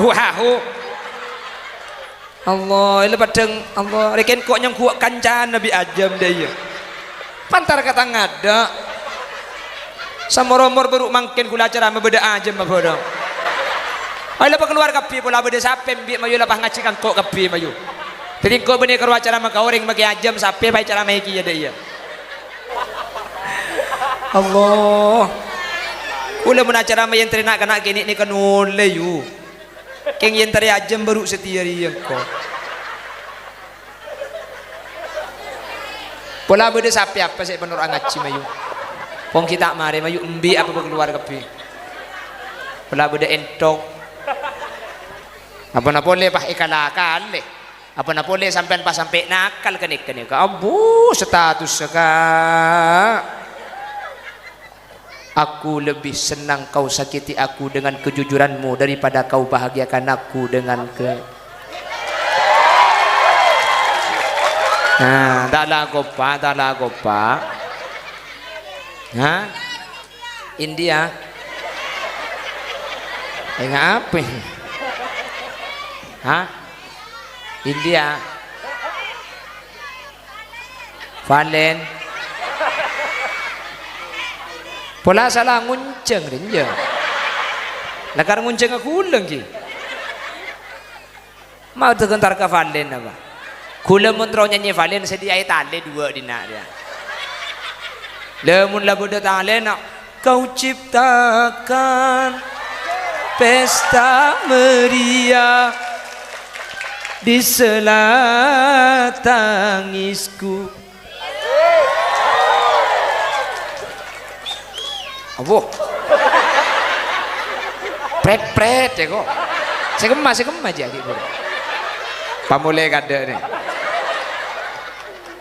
hahu Allah ila padang Allah reken kok nyang kuak kancan Nabi Ajam dia pantar kata ngada samoromor beruk mangken kula acara membeda Ajam bodoh ayo lepas keluar kapi pula beda sapem bi mayu lepas ngaci kan kok kapi mayu jadi kok benih keluar acara maka orang bagi Ajam sapem baik cara maiki ya dia Allah ula mun acara mayen ternak kena kini ni kanule yu keng yen tari Ajam baru setia dia kok pola beda sapi apa sih penur ngaci mayu pong kita mari mayu embi apa keluar kapi pola beda entong apa na boleh pah ikalakal le apa na boleh sampean pas sampai nakal kenik abu status seka aku lebih senang kau sakiti aku dengan kejujuranmu daripada kau bahagiakan aku dengan nah tak gopa ha India apa ha India Valen pola salah ngunceng rinja lakar ngunceng aku ulang ki mau tergentar ke Valen apa kula montro nyanyi Valen sedia tale dua dina dia lemun lagu de tale nak kau ciptakan pesta meriah di sela tangisku abu pret ya kok segema aja gitu pamule kada nih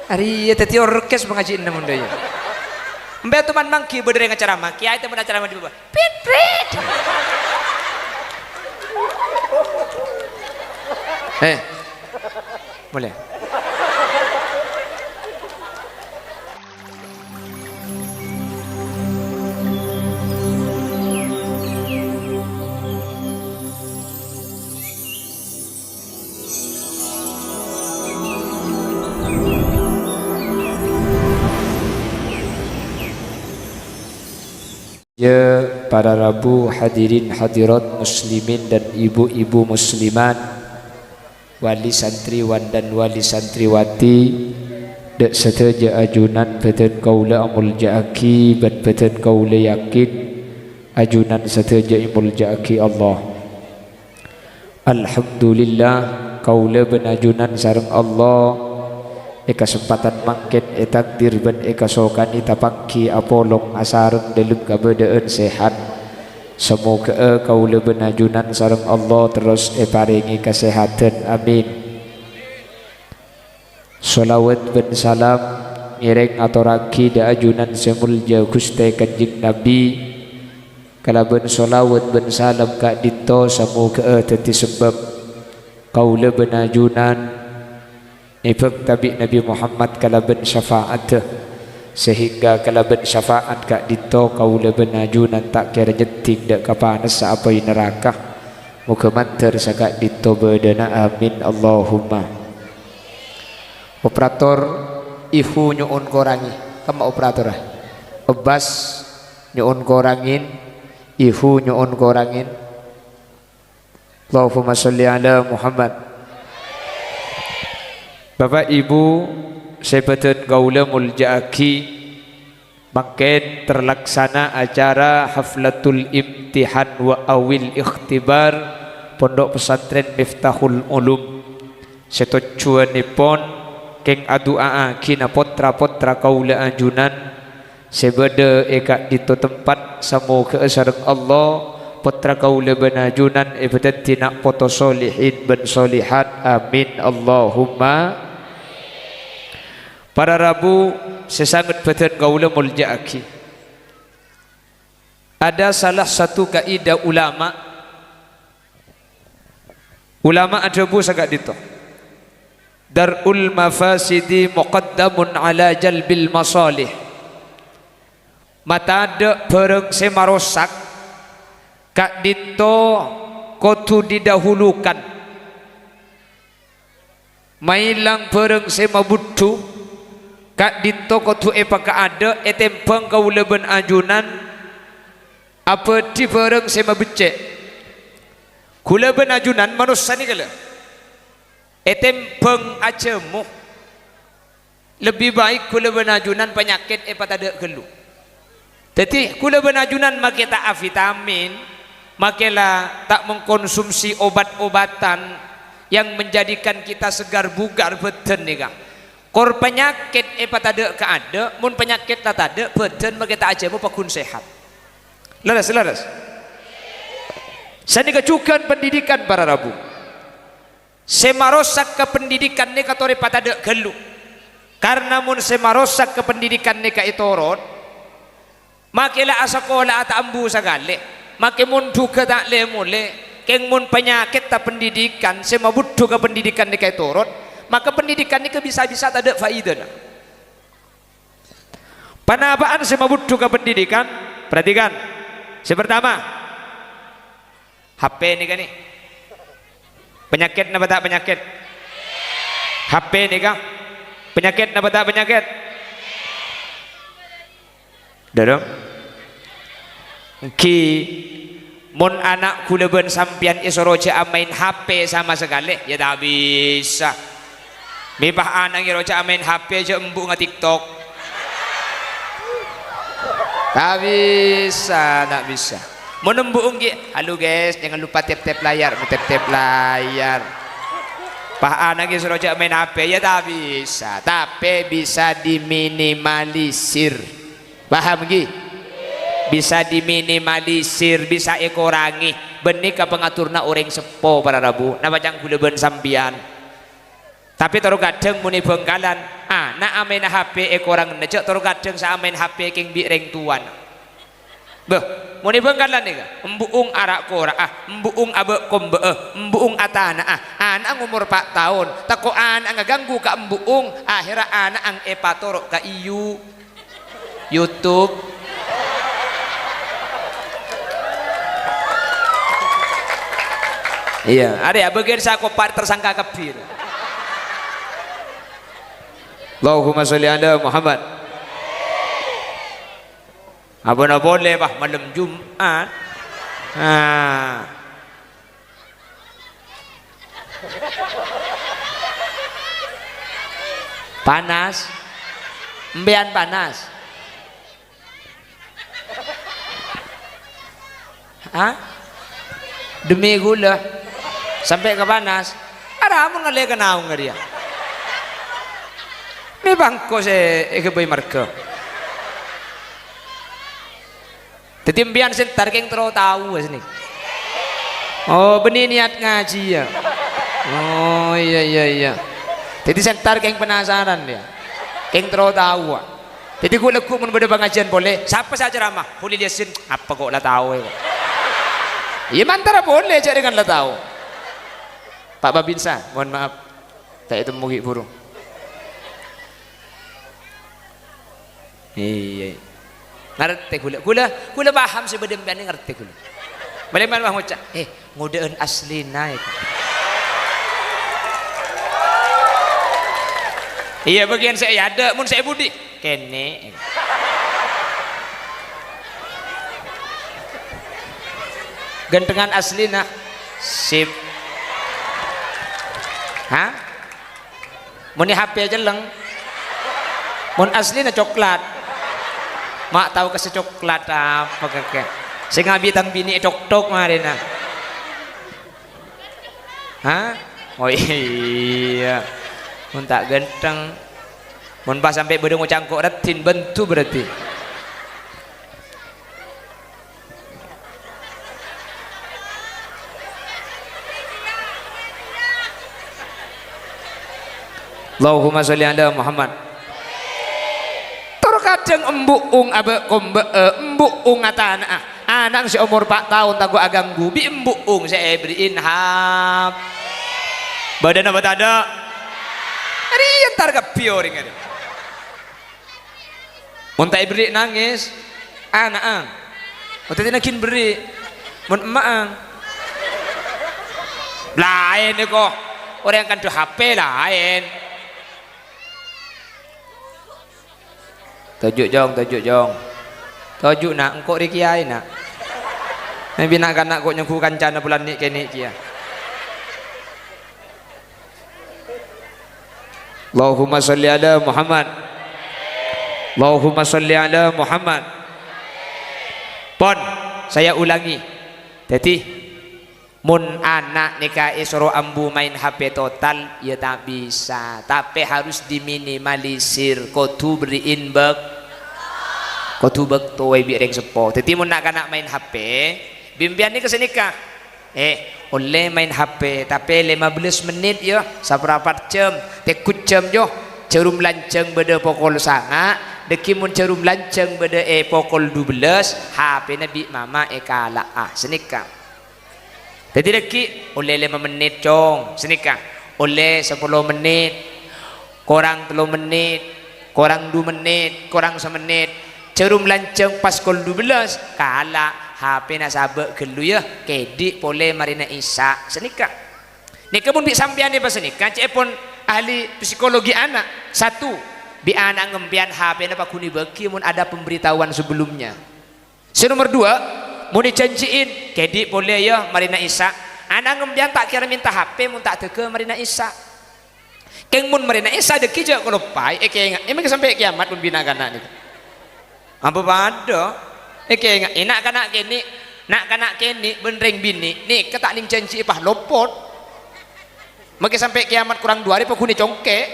hari ya teti orkes pengajian namun daya mbak teman mangki berdiri dengan ceramah kiai teman ceramah di bawah pret boleh ya para Rabu hadirin hadirat muslimin dan ibu-ibu muslimat wali santriwan dan wali santriwati dak seteja ajunan beten kaula amul jaaki bat beten kaula yakin ajunan seteja imul jaaki Allah alhamdulillah kaula benajunan sareng Allah kesempatan mangken takdir ben kasokan tapangki apolong asareng dalam kabadaan sehat semoga kaula benajunan sareng Allah terus paringi kesehatan amin sholawat ben salam ngiring aturaki da ajunan semulja Gusti Kanjeng Nabi kalaban sholawat ben salam ka dito semoga teti sebab kaula benajunan ibak tabi Nabi Muhammad kalaban syafaat sehingga kalaban syafaat kak dito kaula benajunan tak kira jeting dak kapanas apa neraka muga mantar sakak dito bedana amin Allahumma operator ihu nyuun korangi kama operator obas nyuun korangin ihu nyuun korangin Allahumma sholli ala Muhammad Bapak Ibu sebetul gaula muljaaki makin terlaksana acara haflatul imtihan wa awil ikhtibar Pondok Pesantren Miftahul Ulum setujuanipun keng adua kina potra-potra kaula ajunan sebeda eka dito tempat semoga sareng Allah putra kaula benajunan ibadat tina poto solihin ben solihat amin Allahumma para Rabu sesangat betul kaula muljaaki ada salah satu kaidah ulama ada bu sagak dito darul mafasidi muqaddamun ala jalbil masalih mata ada bareng semarosak kak dito kotu didahulukan mailang pereng sema butu kak dito kotu epaka ada etempeng kau leben ajunan apa di pereng sema becek kula ben ajunan manusia ni kala etempeng acemu lebih baik kula ben ajunan penyakit epa tada kelu jadi kula ben ajunan make tak vitamin makelah tak mengkonsumsi obat-obatan yang menjadikan kita segar bugar beten ni kang kor penyakit epa tada ka ada mun penyakit tak tada beten make tak acemu pakun sehat laras sani kecukan pendidikan para rabu semarosak ke pendidikan ni katori patada gelu karena mun semarosak ke pendidikan ni ka itorot makilah asakola at ambu sagale makimun duka tak le mule keng mun penyakit ta pendidikan semabuddu ke pendidikan ni ka itorot maka pendidikan ni ke bisa-bisa tak ada faedah panabaan semabuddu ke pendidikan perhatikan sepertama HP ni kan ni penyakit apa tak penyakit HP ni kan penyakit apa tak penyakit dong ki mon anak kula ben sampian isoroja main HP sama sekali ya tak bisa mipah anak iroja main HP aja embuk nge TikTok tak bisa menembung halo guys jangan lupa tap layar Pak anak suruh main HP ya tak bisa tapi bisa diminimalisir paham gi bisa diminimalisir bisa dikurangi benih ke pengaturna orang sepo para rabu nama jang gula ben sambian tapi terus kadang muni bengkalan nak main HP orang necek terus kadang sa main HP king bi reng tuan beh muni bengkalan ni embuung arak kora embuung abe kombe embuung atana anak umur 4 tahun tako anak ngaganggu ka embuung akhirnya anak ang epatorok ka YouTube iya ada ya bagian saya kopar tersangka kebir Allahumma sholli ala Muhammad apa boleh bah malam Jumat panas embean panas demi gula sampai ke panas ada amun ngalih kenaung dia ini bangko se ekeboy marka tetimbian sentar keng terus tahu sini oh benih niat ngaji ya oh iya jadi sentar keng penasaran dia keng terus tahu jadi gue lekuk mun beda pengajian boleh siapa saja ramah boleh liasin apa kok lah tahu ya iya mantara boleh cak dengan lah tahu Pak Babinsa mohon maaf tak itu mugi burung iya ngerti gula paham sebenarnya ngerti gula bagaimana bang ucap ngudaan asli naik iya bagian saya ada mun saya budi kene gentengan asli nak sip mun HP aja leng mun asli na coklat mak tahu kasih coklat apa kakek saya ngabi tang bini tok marina oh iya mun tak genteng mun pas sampai bedeng cangkok retin bentu berarti Allahumma sholli ala Muhammad kadang embuung abe kombe embuung atana anak si umur 4 tahun tak gua aganggu bi embuung saya beriin hap badan apa tada hari entar ke pioring ada muntai beri nangis anak muntai nakin beri mun emak Lain ni kok. Orang yang kan tu HP lain. Tajuk jong. Tajuk nak engkau rikiai nak. Nabi nak kanak kok nyengku kancana bulan ni kini kia. Allahumma salli ala Muhammad. Allahumma salli ala Muhammad. Pon, saya ulangi. Jadi mun anak nikah isro ambu main HP total ya tak bisa, tapi harus diminimalisir. Kotu beriin bek, kotu bek tuai bireng sepo. Jadi mun nak kanak main HP, bimbian ni kesenikah. Oleh main HP, tapi 15 menit ya, seberapa jam, tekut jam jo, cerum lanceng beda pokol sanga, deki mun cerum lanceng beda pokol 12, HP nabi mama kala senikah. Jadi deki oleh 5 menit cong, senikah. Oleh 10 menit, korang 3 menit, korang 2 menit, korang 1 menit. Cerum lanceng pas kol 12, kala HP nak sabak gelu ya, kedik boleh marina isa senikah. Ni kemun bi sambian ni pas senikah, cek pun ahli psikologi anak. 1, bi anak ngembian HP na pakuni beki mun ada pemberitahuan sebelumnya. Nomor 2, mun dijanjiin kedik boleh ya marina isa. Anak ngembian tak kira minta HP mun tak teke marina isa. Keng mun marina isa deki je kalau pai kaya emang sampai kiamat pun bina kanak ni. Apa pada? Nak kanak kini benreng bini nih ketak ning janji ipah lopot. Mungkin sampai kiamat kurang 2 hari pakuni congke.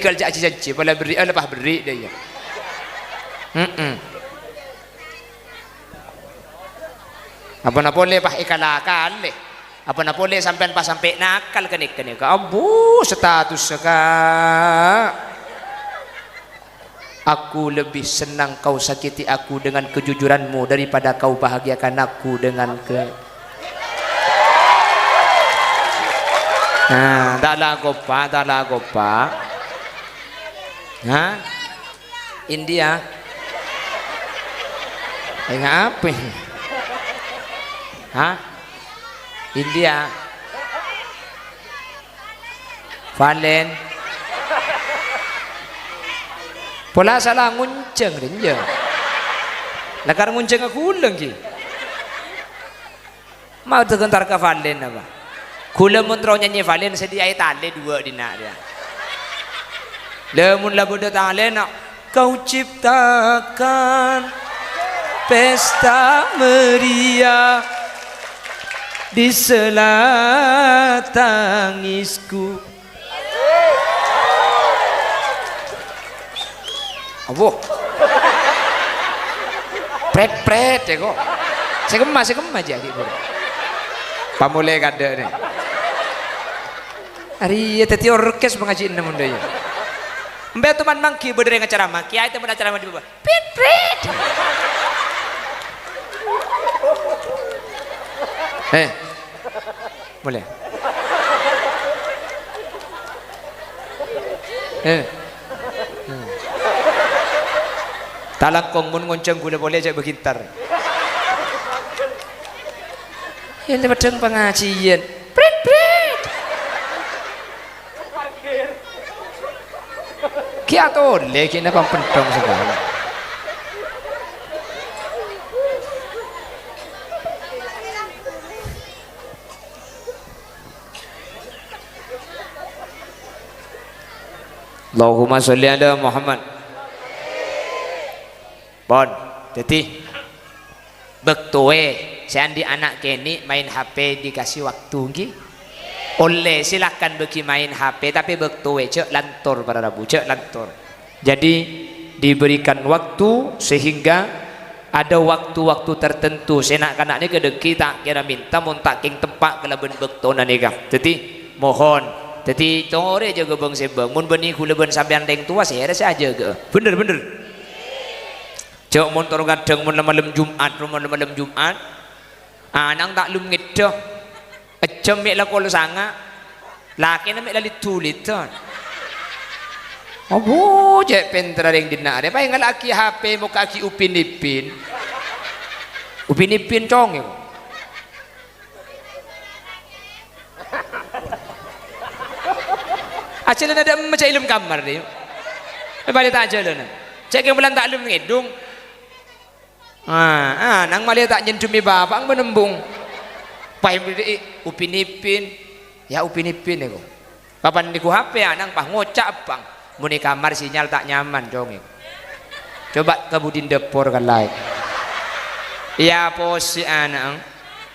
Kerja janji boleh beri lepas beri dia. Apa nak boleh pak ikalakal apa nak boleh sampai pas sampai nakal kenik abu status sekak. Aku lebih senang kau sakiti aku dengan kejujuranmu daripada kau bahagiakan aku dengan tak lah gopa India apa India Valen pola salah ngunceng din je lakar ngunceng aku ulang je mau tergentar ke Valen apa kula muntrau nyanyi Valen sediai tali 2 dina dia lemun lagu de tali nak kau ciptakan pesta meriah di sela tangisku. Apa? Pret ya kok. Saya kemas aja gitu. Pamule kada ni. Hari ya tadi orkes mengaji namun dia. Mbak teman mangki berdiri dengan ceramah. Kiai teman ceramah di bawah. Pret. Boleh. Talangkong mun ngonceng gula boleh aja bergitar. Yang lewat deng pengajian. Pret. Kia tole kena pampentong segala. Allahumma sholli ala Muhammad. Bon, jadi bektoe seandi anak kini main HP dikasih waktu ngi. Oleh silakan bagi main HP tapi bektoe cek lantor para rabu cek lantor. Jadi diberikan waktu sehingga ada waktu-waktu tertentu senak kanak ni kedeki tak kira minta mun tak king tempat kelaben bektona ni kah. Jadi mohon jadi tore jaga bang sebang mun beni kula ben sampean deng tua saya rasa aja ke bener cok mun tor gadeng mun malam Jumat anang tak lum ngedoh ecem mek la kol sanga laki na may lalit tulit ton. Abo je pentra ring dinare pa yang laki HP mo kaki upin-ipin. Upin-ipin cong yo. Ajalan ada macam ilmu kamar dia. Balik tak ajalan. Cek yang bulan tak ilmu ngedung. Nang malia tak nyentumi bapak menembung. Pahim dia upin-ipin. Ya upin-ipin aku. Kapan niku HP nang pah ngocak bang. Muni kamar sinyal tak nyaman cong. Coba ke budin depor kan lain. Ya posi anak.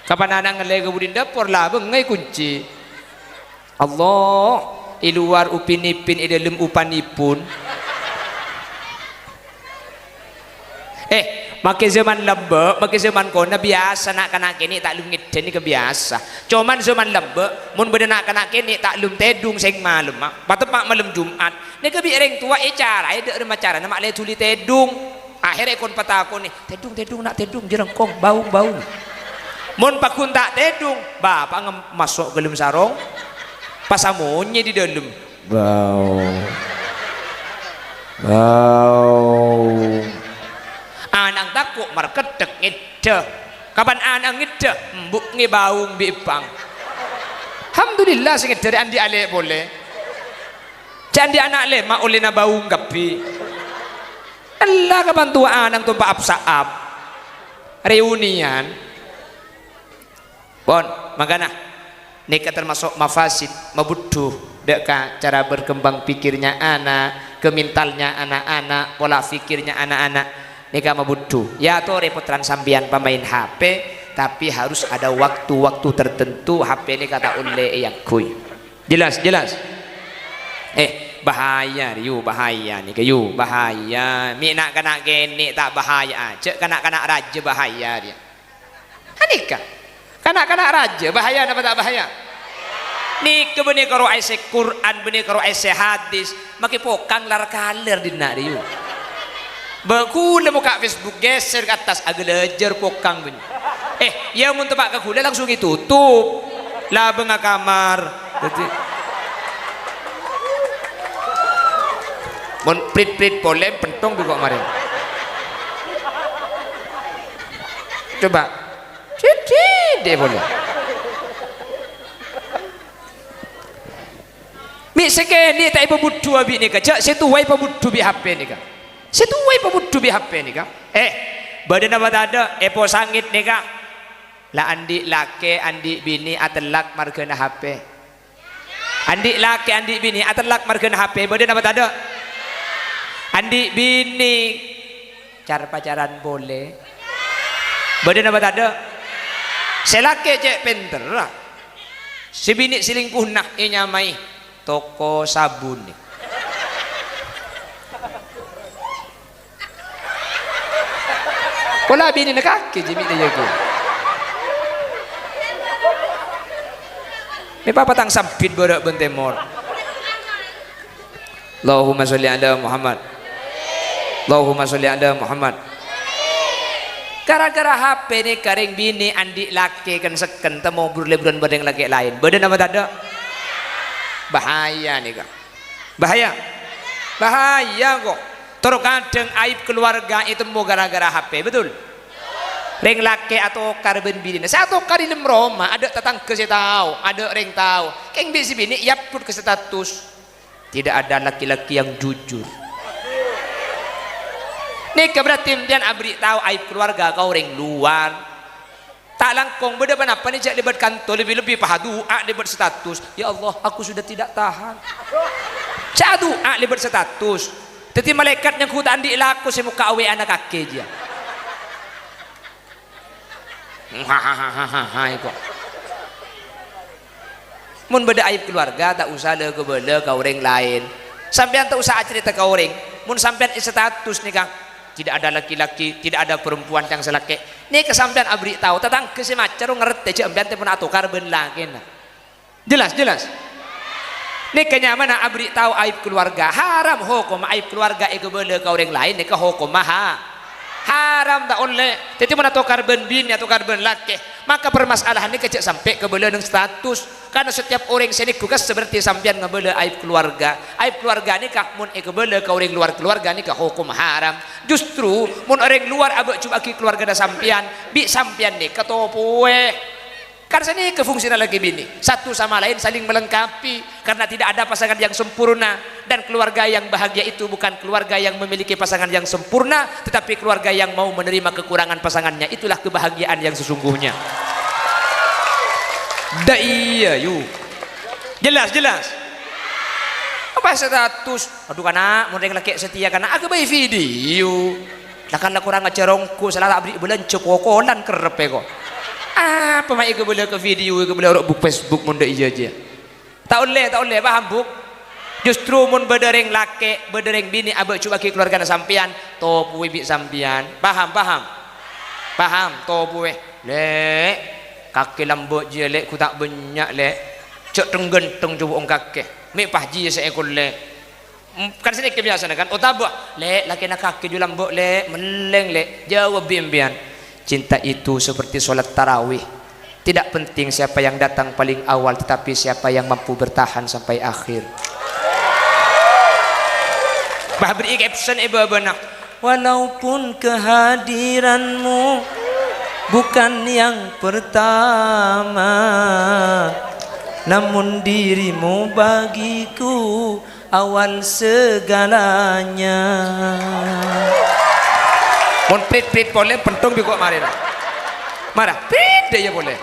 Kapan anak ngelai ke budin depor lah bengai kunci. Allah. I luar upin-ipin i dalam upanipun. Makin zaman lembek, makin zaman kona biasa nak kanak kini tak lum ngiden ni kebiasa. Cuman zaman lembek, mun benda nak kanak kini tak lum tedung sing malam mak. Patepak malam Jumat. Ni kebi reng tua cara, ada rumah cara nama le tuli tedung. Akhirnya kon patakon ni, tedung nak tedung jerengkong bau. Mun pakun tak tedung, bapak masuk ke dalam sarong. Pasamonnya di dalam bau anang takut marketek ngede kapan anang ngede mbuk ngebaung bipang alhamdulillah sing dari andi ale boleh candi anak le mak oleh na baung gapi Allah kapan tua anang tumpa apsaap reunian bon makana nika termasuk mafasid mabutuh deka cara berkembang pikirnya anak kemintalnya anak-anak pola pikirnya anak-anak nika mabutuh ya to repotran sambian pemain HP tapi harus ada waktu-waktu tertentu HP ini kata ulle yang kuy jelas bahaya riu bahaya nih kayu bahaya mi nak kena gini tak bahaya aja kena raja bahaya dia anika kanak-kanak raja bahaya apa tak bahaya nih kebeni karo ise Quran beni karo ise hadis maki pokang lar kaler dina riu bakula muka Facebook geser ke atas agak lejer pokang beni ya mun tepak ke kula langsung ditutup lah benga kamar jadi mun prit polem pentong juga kemarin coba deh boleh. Mi sekali tak ibu budu abi ni kah? Cak setuai ibu budu bi HP ni kah? Setuai ibu budu bi HP ni kah? Badan apa tak ada? Po sangit ni kah? La andi laki andi bini atelak margana HP. Andi laki andi bini atelak margana HP. Badan apa tak ada? Andi bini cara pacaran boleh. Badan apa tak ada? Selake cek penter lah. Si bini selingkuh nak nyamai toko sabun ni. Pola bini nak kaki je bini jago. Ni papa tang sampit borak bentemor. Allahumma sholli ala Muhammad. Allahumma sholli ala Muhammad. Gara-gara HP ni karing bini andi laki kan seken temu berleburan badeng laki lain badan apa tak ada bahaya nih kak bahaya kok terkadang aib keluarga itu mau gara-gara HP betul ring laki atau karben bini satu kali lem Roma ada tetangga saya tahu ada ring tahu keng bisi bini ya pun ke status tidak ada laki-laki yang jujur. Nih berarti dia abri tahu aib keluarga kau orang luar tak langkong beda apa nih cak libat kantor lebih pahadu libat status ya Allah aku sudah tidak tahan cak doa libat status tetapi malaikat yang ku tandi laku si muka awe anak kaki dia itu mun beda aib keluarga tak usah le kau orang lain sampean tak usah cerita kau orang mun sampean status nih kang tidak ada laki-laki, tidak ada perempuan yang selaki. Ini kesampean abri tahu, tentang kesemacaru ngerti je ambian pun atau karben lagi. Jelas. Ini kenyamanan abri tahu aib keluarga haram hukum aib keluarga itu boleh kau orang lain. Ini ke hukum haram tak oleh. Jadi mana atau karben bini atau karben laki. Maka permasalahan ini kecil sampai ke boleh dengan status karena setiap orang seniku kan seperti sampean ngebela aib keluarga ni kah mun ikebela ka orang luar keluarga ni kah hukum haram. Justru mun orang luar abek coba ki keluarga da sampean bi sampean ni katopoe. Karena ini kefungsional lagi bini, satu sama lain saling melengkapi, karena tidak ada pasangan yang sempurna, dan keluarga yang bahagia itu bukan keluarga yang memiliki pasangan yang sempurna, tetapi keluarga yang mau menerima kekurangan pasangannya. Itulah kebahagiaan yang sesungguhnya. Iya yuk, jelas apa status aduh kana mun laki setia kana aku bayi video lakan la kurang acarongku salah abdi bulan cepokolan kerepe kok apa mai ke boleh ke video ke boleh book Facebook mun iya aja tak oleh paham buk justru mun bedereng laki bedereng bini abek cuba ki keluarga sampean to puwe bi sampean paham to puwe lek kaki lambut je lek ku tak banyak lek cek tenggenteng coba ong kaki mi pahji seekor lek kan sini kebiasaan kan otabak lek laki nak kaki ju lambut lek meleng lek jawab bian cinta itu seperti sholat tarawih, tidak penting siapa yang datang paling awal, tetapi siapa yang mampu bertahan sampai akhir. Bah beri caption ibu benak, walaupun kehadiranmu bukan yang pertama, namun dirimu bagiku awal segalanya. Mon prit boleh pentung bi kok marah prit dia boleh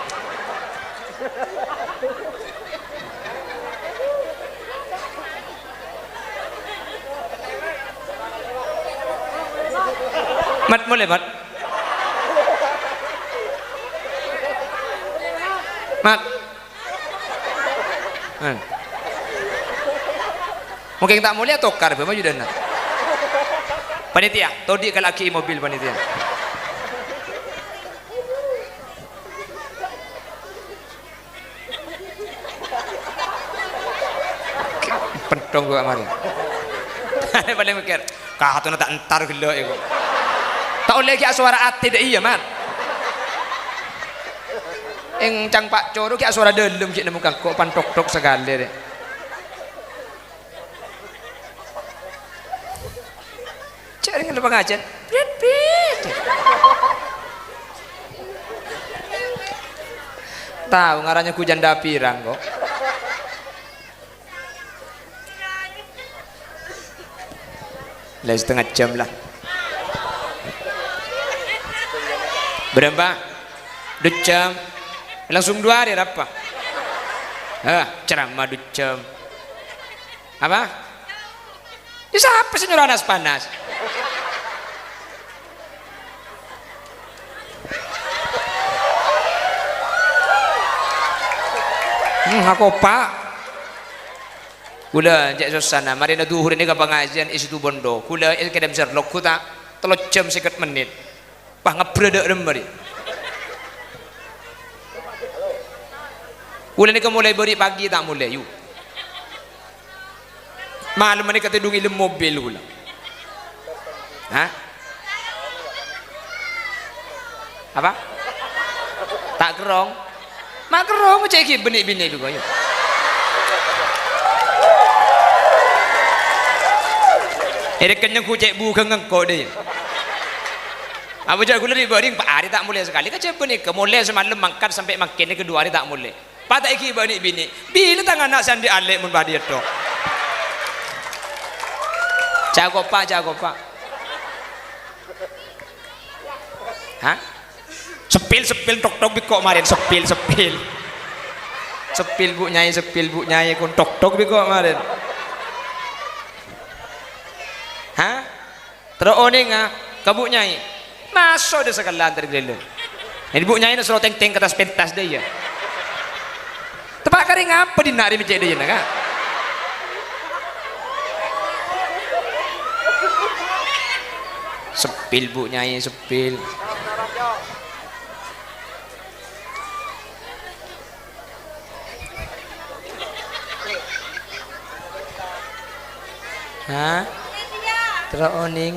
mat boleh mat mungkin tak mulia tokar be maju dana panitia todi ke laki mobil panitia pentong gua mari paling mikir kah tu nak tak entar gelo iku tak oleh ki suara ati dak iya man cang pak coro ki suara delem ki nemu kok pantok-tok segala deh cari ngel pengajian prit tahu ngarannya ku janda pirang kok lah setengah jam lah berapa 2 jam langsung 2 hari apa ceramah 2 jam apa ya siapa sih nyuruh panas aku pak kula jak susana mari na duhur ini ke pengajian isi tu bondo kula kedem serlok ku tak 3 jam 50 menit pah ngabredek mari kula ni mulai beri pagi tak mulai yuk malam ni kata dungi lem mobil kula apa tak kerong mak kerong macam iki benih-benih begitu yuk kenyang ku cek bu kengko deh apa jadi kula diberi Pak hari tak mulai sekali kan cepet nih mulai semalam makan sampai makin kedua hari tak mulai pada iki bini bila tangan nak sandi alek mun badi tok jago pak sepil tok biko kemarin sepil bu nyai kun tok biko kemarin terus oning kabu nyai masuk dia sekalian tergeleng ini bu nyai suruh teng ke atas pentas dia ya tepak kering apa di nari macam dia nak sepil bu nyai sepil teroning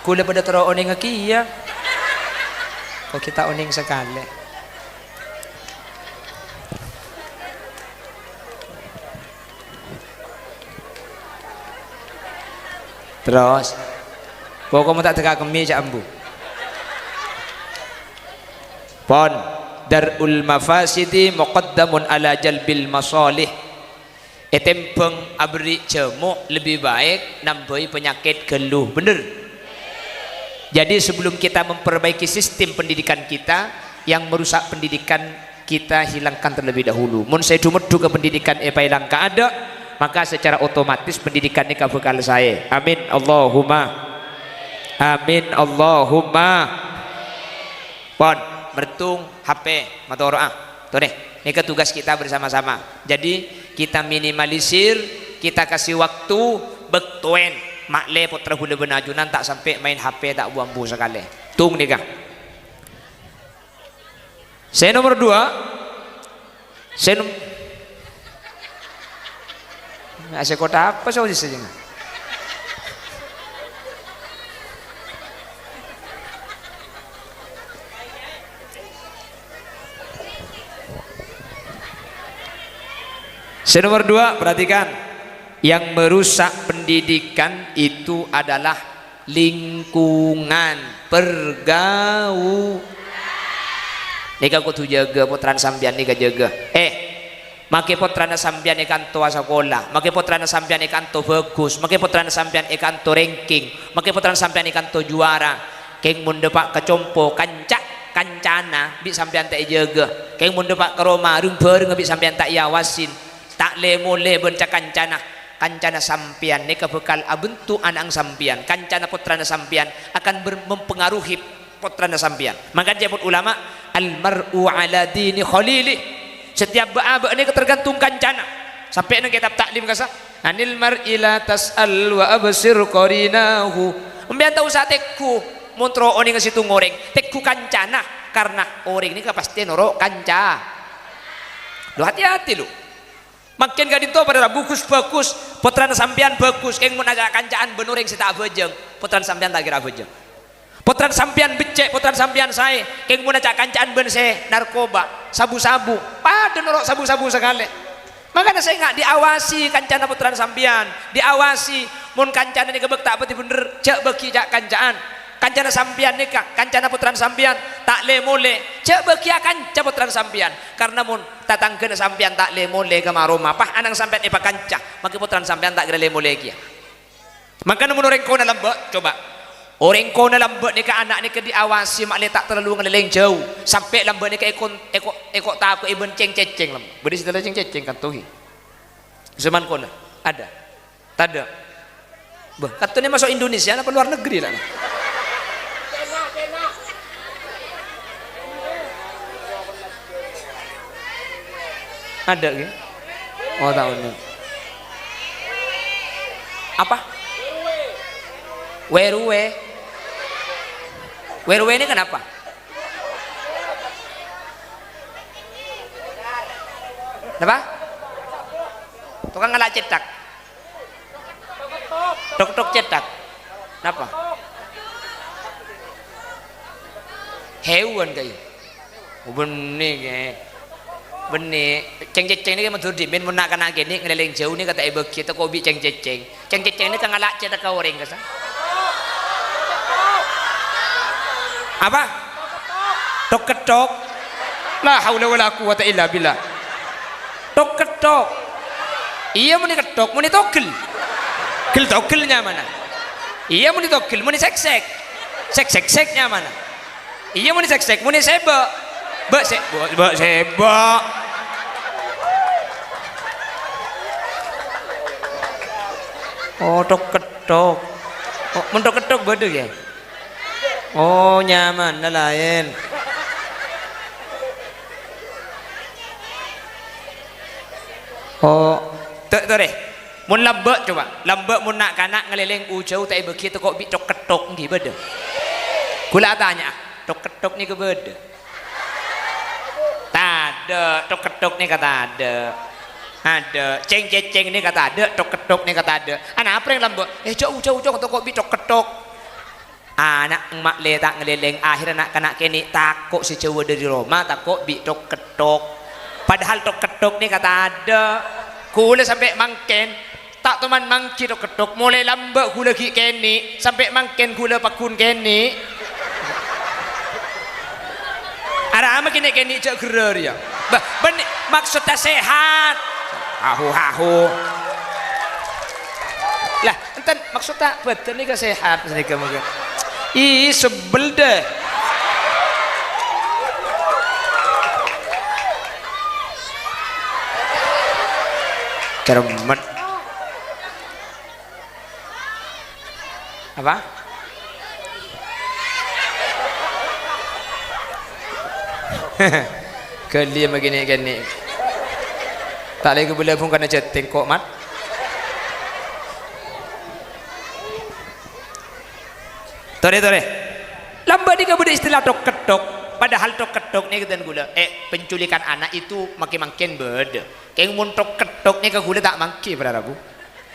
kula pada teroning kia kok kita oning sekali Terus pokoknya tak teka kemi cak ambu. Pon darul mafasidi muqaddamun ala jalbil masalih. Etempeng abri cemuk lebih baik nambahi penyakit geluh. Bener. Jadi sebelum kita memperbaiki sistem pendidikan kita, yang merusak pendidikan kita hilangkan terlebih dahulu. Mun saya dumedu ke pendidikan hilang ada, maka secara otomatis pendidikan ini bekal saya. Amin Allahumma. Amin Allahumma. Pon mertung HP matoroa. Tuh deh, ini tugas kita bersama-sama. Jadi kita minimalisir, kita kasih waktu betuen makle putra hula benajunan tak sampai main HP tak buang bu sekali. Tung nih kang. Saya nomor 2. Saya Asyik kota apa sih saja? Nomor 2, perhatikan, yang merusak pendidikan itu adalah lingkungan pergaulan. Nika kudu jaga putran sambian nika jaga. Make putrana sampeyan ikan to sekolah, make putrana sampeyan ikan to bagus, make putrana sampeyan ikan to ranking, make putrana sampeyan ikan to juara. Keng mun depak kecompo kancana bi sampeyan tak jaga. Keng mun depak ke Roma rung bareng bi sampeyan tak yawasin. Tak le mole bencak kancana sampeyan nika bekal abentu anak sampeyan. Kancana putrana sampeyan akan mempengaruhi putrana sampeyan. Maka jemput ulama almar'u ala dini khalili. Setiap ba'a ini tergantung kancana. Sampai nang kitab taklim kasa anil mar'i la tas'al wa absir qarinahu. Membian tahu sa tekku montro oni ngasitu ngoreng tekku kancana karena orang ini pasti noro kanca. Lu hati-hati lu. Makin gak dinto pada bukus bagus, putrana sampean bagus, keng mun agak kancaan benuring sita abejeng, putrana sampean tak kira abejeng. Putrana sampean becek, putrana sampean saya, keng mun agak kancaan ben se narkoba, sabu-sabu, pada norok sabu-sabu sekali. Makanya saya nggak diawasi kancana putrana sampean, diawasi mun kancana ini kebek tak peti bener, cek beki cak kancaan. Kancana sampean nikah, kancana putrana sampean tak le mole, cek beki akan cak putrana sampean. Karena mun tatangkeun sampean tak le mole ke maroma, pah anang sampean ipa kanca, maka putrana sampean tak kira le mole kia. Maka mun orang kau dalam coba, orang kau dalam nikah anak nikah diawasi mak le tak terlalu ngeleleng jauh, sampai lambat nikah ekor tak aku iben ceng-ceng lam, beri setelah ceng-ceng kan tuhi. Zaman kau ada, tak ada. Bah, katanya masuk Indonesia apa luar negeri lah. Ada gitu? Oh tahu nih. Apa? Weruwe. Weruwe ini kenapa? Kenapa? Tukang ngelak cetak. Tok-tok cetak. Kenapa? Hewan kayak. Benih kayak. Benih, ceng-ceng ini kan matur dimin menak anak gini ngeleleng jauh ni kata ibu kita kobi ceng-ceng ini kan ngalak cetak kau orang kasa. Apa? Tok ketok. La haula wala quwata illa billah. Tok ketok. Iya muni ketok, muni togel. Gel togelnya mana? Iya muni togel, muni sek-sek. Sek-seknya mana? Iya muni sek-sek, muni seba. Bak seba. Oh tok ketok. Oh mentok ketok beda ya. Oh nyaman lain. Oh tuh deh. Mun lambek coba. Lambek mun nak kanak ngeleleng ujau tak begitu kok bi tok ketok nggih beda. Kula tanya, tok ketok ni ke beda? Ada tok ketok nih kata ada ceng-ceng nih kata ada tok ketok nih kata ada anak apa yang lambok jauh kok bi tok ketok anak emak le tak ngeleleng akhir anak kanak kini takut si Jawa dari Roma takut bi tok ketok padahal tok ketok nih kata ada kule sampai mangken tak teman mangki tok ketok mulai lambat gula ki keni sampai mangken gula pakun keni ada ama kini keni cak gerar ya maksudnya sehat hahu lah enten maksudnya betul ni ke sehat mereka mungkin ih sebel deh cermet apa kali begini gini tak lagi boleh pun kena chatting kok mat tore lambat ni kemudian istilah tok ketok padahal tok ketok ni kita gula penculikan anak itu makin beda kayak muntok ketok ni ke gula tak mangki pada rabu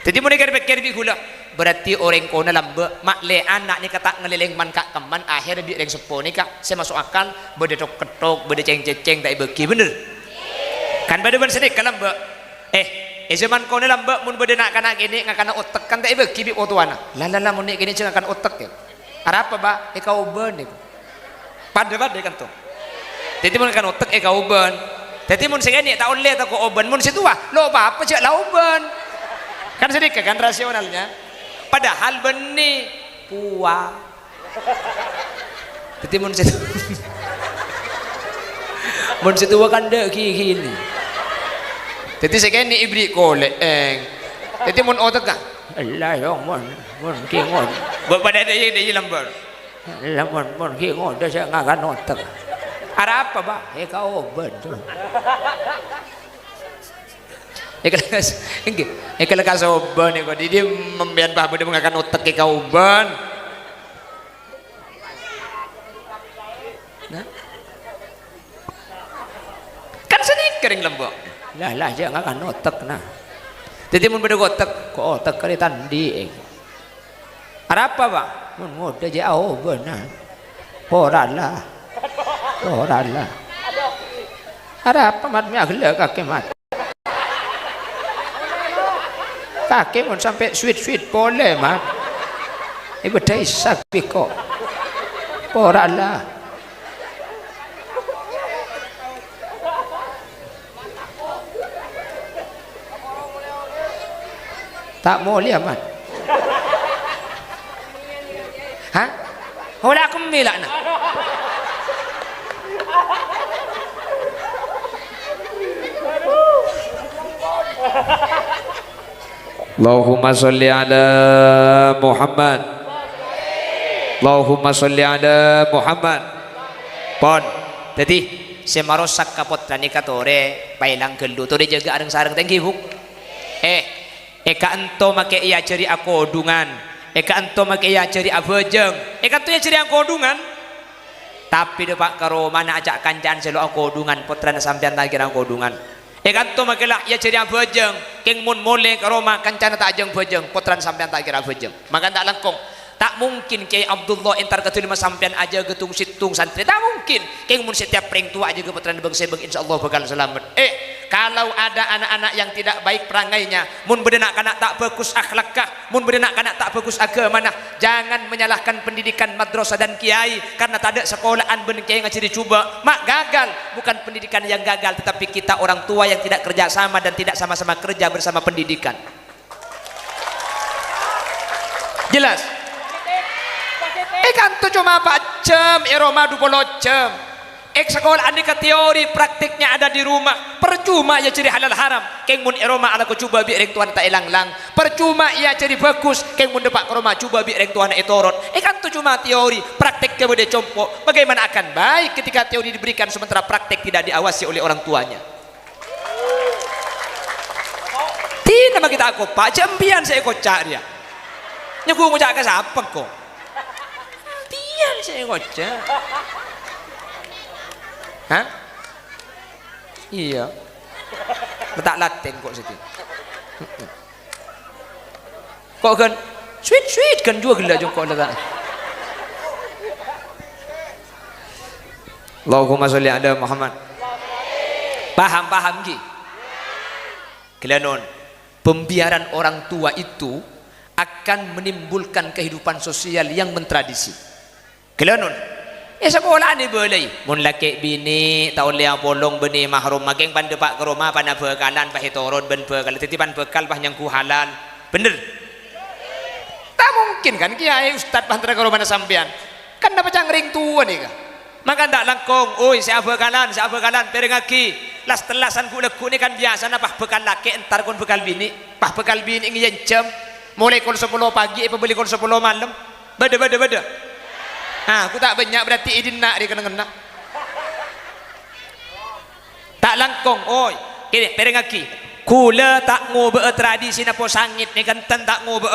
jadi mereka berpikir gula berarti orang kona lambat mak le anak ni kata ngelileng man kak keman akhir bi reng sepo ni kak saya masuk akal beda tok ketok beda ceng tak beki bener kan pada ben sedek kalau mbak zaman kona lambat mun beda nak kana gini ngakana otak kan tak beki bi otuana la mun ni gini cenah kan otak ya ada apa ba kau ben ni pada kan tu jadi mun kan otak kau ben jadi mun segini tak oleh tak kau ben mun situ lo apa cak lau ben kan sedikit kan rasionalnya padahal benih puah jadi mun situ kan dek gini jadi segini ibri kolek jadi mun otak kan Allah yang mun kingon pada dia lambar mun kingon dah saya ngakan otak ada apa ba kau betul kalau kasih oban ni kau dia membiarkan bah dia mengakan otak ke kau oban kan sedikit kering lembok lah jangan ngakan otak nah jadi mun beda otak kok otak kali tandi ada apa ba mun muda jauh benar porala ada apa matnya gelak kaki mat kaki mun sampai sweet boleh mat ibu dah isak piko porala tak mau lihat mat hah hola aku milak na Allahumma sholli ala Muhammad Allahumma sholli ala Muhammad pon jadi semarosak kapot nikah tore pailang gelu tore jaga areng sareng thank you eka ento make iya ceri akodungan eka ento make iya ceri abejeng eka tu ya ceri akodungan tapi depak karo mana ajak kancan selo akodungan putrana sampean tak kira akodungan eka ento make lah iya ceri abejeng keng mun mole karo ma kancana tak ajeng bejeng putrana sampean tak kira bejeng maka tak langkong tak mungkin Kiai Abdullah entar ketulima sampean aja getung situng santri tak mungkin keng mun setiap pring tua aja ke putrana bangsa bang insyaallah bakal selamat kalau ada anak-anak yang tidak baik perangainya mun bedenak kanak tak bagus akhlakah mun bedenak kanak tak bagus agama nah jangan menyalahkan pendidikan madrasah dan kiai karena tak ada sekolahan ben kiai ngaji dicoba mak gagal bukan pendidikan yang gagal tetapi kita orang tua yang tidak kerjasama dan tidak sama-sama kerja bersama pendidikan jelas kan tu cuma 4 jam Roma 20 jam sekolah anda ke teori praktiknya ada di rumah percuma ya ciri halal haram keng mun Roma ala ko coba bi reng tuan tak ilang-lang percuma ya ciri bagus keng mun depak ke rumah coba bi reng tuan etorot kan tu cuma teori praktik kemudian compok bagaimana akan baik ketika teori diberikan sementara praktik tidak diawasi oleh orang tuanya tidak bagi kita aku pak jambian saya kocak dia nyaku ngocak ke siapa kok tian saya ngocak hah iya letak laten kok situ kok kan sweet kan juga gelak jongkok letak Allahumma sholli ala Muhammad paham ki kelanon pembiaran orang tua itu akan menimbulkan kehidupan sosial yang mentradisi. Kelonun sekolah ni boleh mun laki bini tahun liang polong beni mahrum mageng pan depak ke rumah pan bekalan pah turun ben bekal titipan bekal pah yang ku halal bener tak mungkin kan kiai ustad pantara ke rumah sampean kan dapat cangring tua nih kah maka ndak langkong oi saya bekalan perengaki las telasan ku leku ni kan biasa na pah bekal laki entar kon bekal bini pah bekal bini ngeyencem mulai kol 10 pagi pembeli kol 10 malam beda aku tak banyak berarti idin nak dia kena tak langkong oi kini perengaki kula tak ngobe tradisi na po sangit ni kan tak ngobe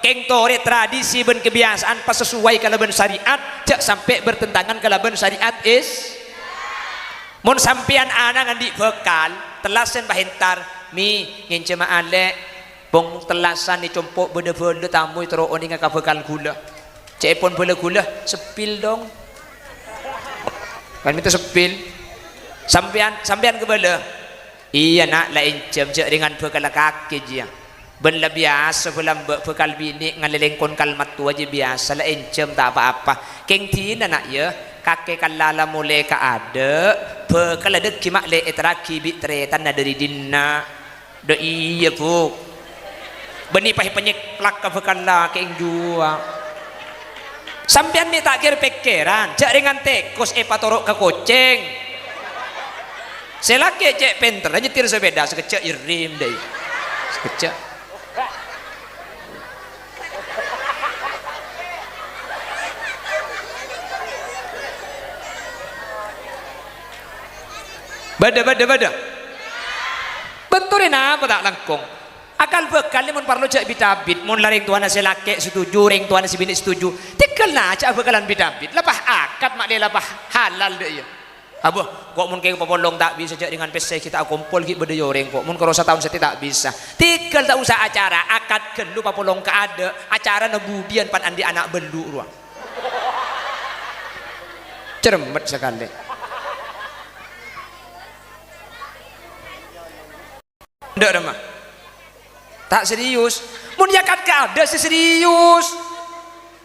keng tore tradisi ben kebiasaan pas sesuai kalaban syariat cak sampai bertentangan kalaban syariat is mun sampean anak ngandi bekal telasan bahentar mi ngince maale bong telasan ni compok bede-bede tamu tero oni ngaka bekal gula cepon bola gula sepil dong kan minta sepil sampean ke bola iya nak lain jam je dengan bekal kaki je ben la biasa bulan bekal bini ngalelengkon kalmat tu aja biasa lain jam tak apa-apa keng tina nak ya kakek kalala mulai ka ada bekal ada kimak le etraki bi tretan dari dinna do iya bu beni pah penyek plak ka bekal la keng dua sampean ni tak kira pikiran jak dengan tekos patorok ke kucing selaki cek penter nyetir sepeda sekecak irim deh sekecak bada benturin apa tak langkong akal bekal ni mun parlo cak bitabit mun laring tuana selake setuju ring tuana si bini setuju tikal na cak bekalan bitabit lapah akad mak dia lapah halal deh ya abuh kok mun keng popolong tak bisa cak dengan pese kita kumpul ki bede yoreng kok mun kalau setahun seti tak bisa tikal tak usah acara akad kelu popolong ka ada acara nebudian pan andi anak belu ruang cermet sekali ndak ada mah tak serius mun yakat ka ada serius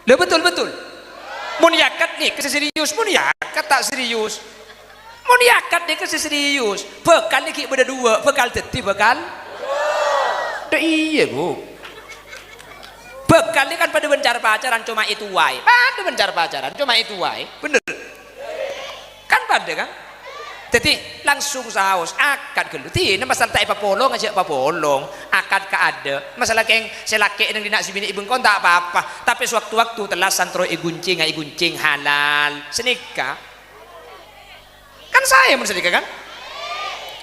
le betul mun yakat ni ke serius mun yakat tak serius mun yakat ni ke serius bekal ni ki beda dua bekal teti bekal dah iya bu bekal ni kan pada bencar pacaran cuma itu wae pada bencar pacaran cuma itu wae bener kan pada kan jadi langsung saus akad gelu tina masalah tak papolong aja papolong akad ka ada masalah keng selake nang dinak si bini ibeng kon tak apa-apa tapi sewaktu-waktu telasan tro iguncing halal senika kan saya mun senika kan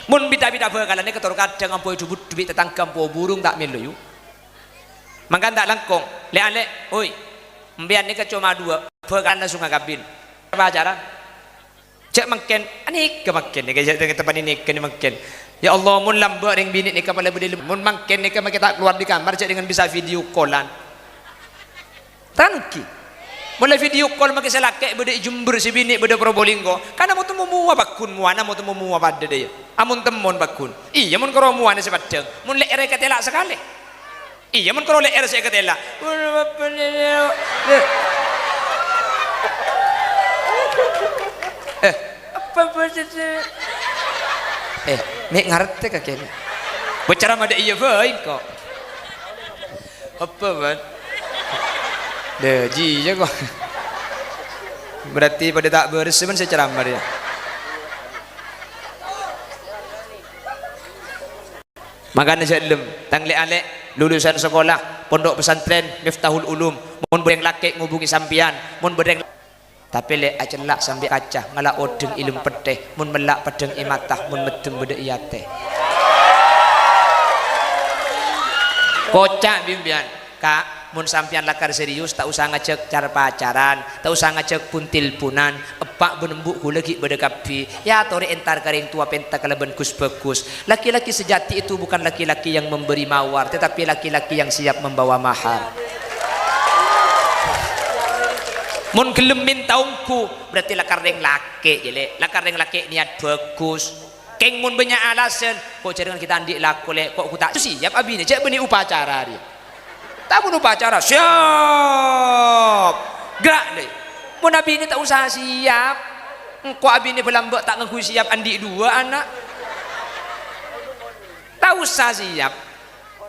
mun bida-bida bekalan ni ketor kadang ampoi duit tetang kampo burung tak melu yu mangkan tak langkong le oi mbian ni ke cuma dua bekalan langsung ngagabin pacaran cek makin anik ke makin ni kerja dengan tempat ini kena makin ya Allah mun lambat ring bini ni kepala budi mun makin ni kita tak keluar di kamar cek dengan bisa video callan tangki mulai video call makin selake budi Jember si bini budi Probolinggo karena mau temu mua bakun muana mau temu mua pada dia amun temon bakun iya mun karo muana sepadang mun lek ere ketela sekali iya mun karo lek ere saya ketela mek ngerti ka kene bicara mada iya baik kok apa ban deji je kok berarti pada tak bersih man saya ceramah dia makanya saya lem tang le lulusan sekolah pondok pesantren Miftahul Ulum mun bereng laki ngubungi sampian mun bereng tapi le acelak sampai kaca ngalak odeng ilmu pedeh mun melak pedeng imatah mun medeng bede iyate kocak bimbian kak mun sampian lakar serius tak usah ngajak cara pacaran tak usah ngajak puntil-punan epak benembuk ku lagi bede kapi ya tore entar karing tua penta kalaban kus bagus laki-laki sejati itu bukan laki-laki yang memberi mawar tetapi laki-laki yang siap membawa mahar mun gelem min taungku berarti lakar ring laki jele lakar ring laki niat bagus keng mun banyak alasan kok dengan kita andik laku le kok aku tak siap abi ni cek beni upacara dia tak mun upacara siap gerak deh mun abi ni tak usah siap kok abi ni belambak tak ngaku siap andik dua anak tak usah siap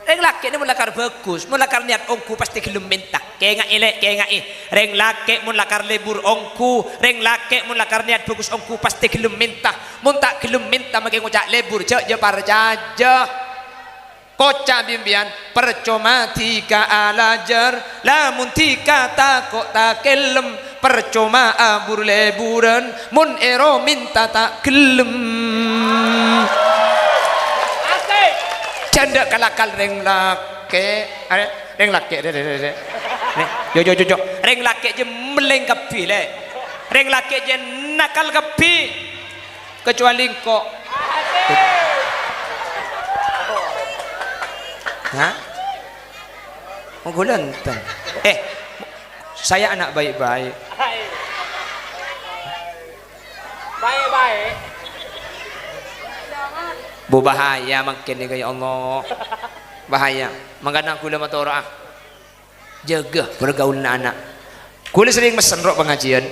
reng laki ni mun lakar bagus mun lakar niat ongku pasti gelem minta kayak elek kayak reng laki mun lakar lebur ongku reng laki mun lakar niat bagus ongku pasti gelem minta mun tak gelem minta makin ngucak lebur cek je parjaja kocak bimbian percuma tika alajar lamun tika takok tak kelem percuma abur leburan mun ero minta tak gelem canda kalakal reng lake reng lake yo reng lake je meleng kepi le reng lake je nakal kepi kecuali kok hah mau gulantang saya anak baik-baik baik-baik bu bahaya makin ni ya Allah bahaya mangkana kula matora jaga pergaulan anak kula sering mesen rok pengajian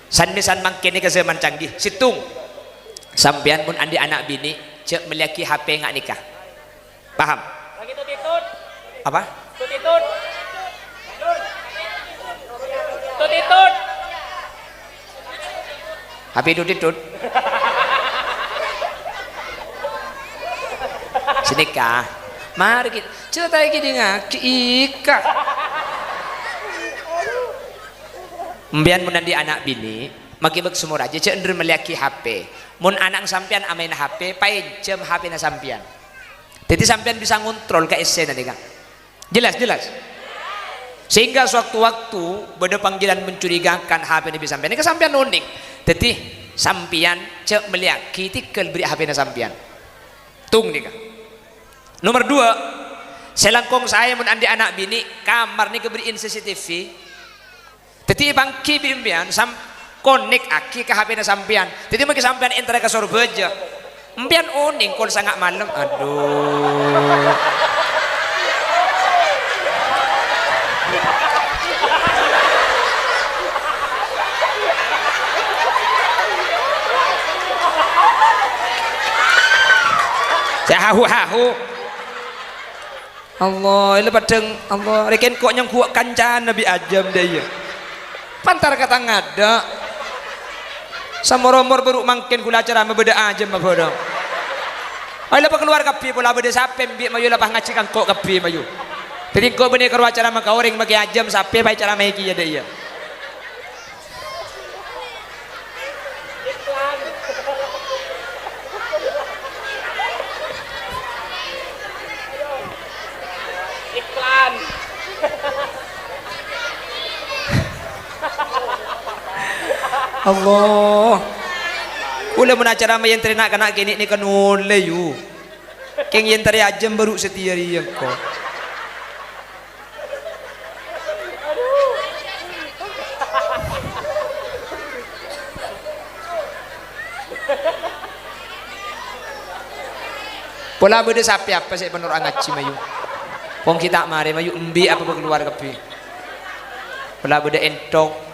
san-misan makin ni ke zaman canggih situng sampean pun andi anak bini cek meliaki HP ngak nikah paham lagi tutitut apa tutitut tutitut HP tutitut sedekah mari kita cerita lagi dengan Ika mbian mun andi anak bini maki bek semua aja cek ndre meliaki HP mun anak sampean amain HP pain jam HP na sampean jadi sampean bisa ngontrol ke esen nanti kan jelas sehingga sewaktu-waktu beda panggilan mencurigakan HP ini bisa sampean ini ke sampean unik jadi sampean cek meliaki tikel beri HP na sampean tung nih kan nomor 2 selangkong saya mun andi anak bini kamar ni keberiin CCTV jadi bangki bimbian sam konek aki ke HP na sampean jadi mungkin sampean enter ke sorbeja mbian oning kol sangat malam aduh saya hahu Allah ini padang Allah reken kok yang kuat kancan Nabi Ajam dia pantar kata ngada sama romor baru makin gula acara membeda aja mah bodoh ayo lepas keluar kapi pula beda sapem bi mayu lepas ngacikan kok kapi mayu jadi kok benih keluar acara maka orang bagi ajam sapem baik cara maiki ya dia Allah ulah mun acara mayen ternak kana kini ni kan ole yu keng yen tari ajam baru setia riang ko pola bede sapi apa sih penur angaci mayu pong kita mari mayu embi apa keluar kepi pola bede entok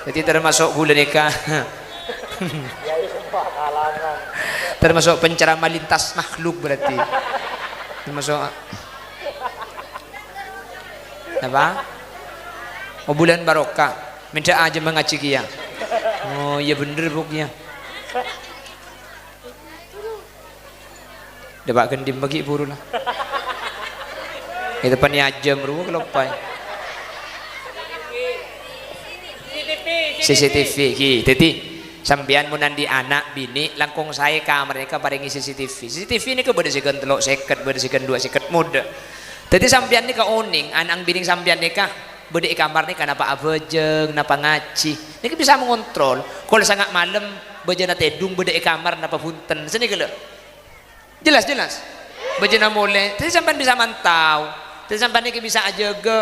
jadi termasuk bulan nikah termasuk penceramah lintas makhluk berarti termasuk apa oh bulan barokah minta aja mengaji kia oh iya bener buknya dapat gendim bagi buru lah itu pan aja meru kelopai CCTV ki jadi sampean munandi anak bini langkung saya kamar mereka paringi CCTV ini ke berdasikan telok seket berdasikan 2 seket muda jadi sampean ni ke oning anang bini sampean nikah berde kamar ni kenapa abejeng napa ngaji ini bisa mengontrol kalau sangat malam bejana tedung berde kamar napa punten sini ke jelas bejana mulai jadi sampean bisa mantau jadi sampean ni bisa aja ke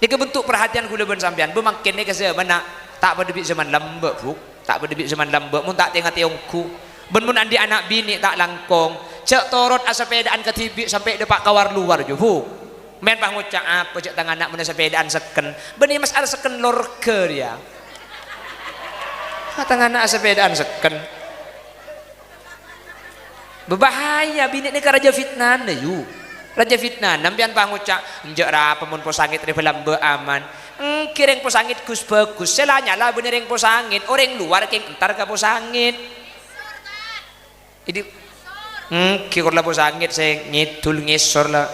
ini bentuk perhatian kula ben sampean bemakin ni ke mana tak pada zaman lembek buk tak berdebik zaman lambek mun tak tengah tiongku ben mun andi anak bini tak langkong cek torot asepedaan ketibik sampai depak kawar luar jo hu men pah ngucap apa cek tangan anak mun sepedaan seken benih mas ada seken lorker ya tangan anak sepedaan seken berbahaya bini ni kan raja fitnah na yu raja fitnah nampian pah ngucap njek ra pemun posangit dari lambe aman kireng posangit kus bagus selanya lah bener yang posangit orang luar keng entar ka posangit ini kira lah posangit saya ngidul ngisor lah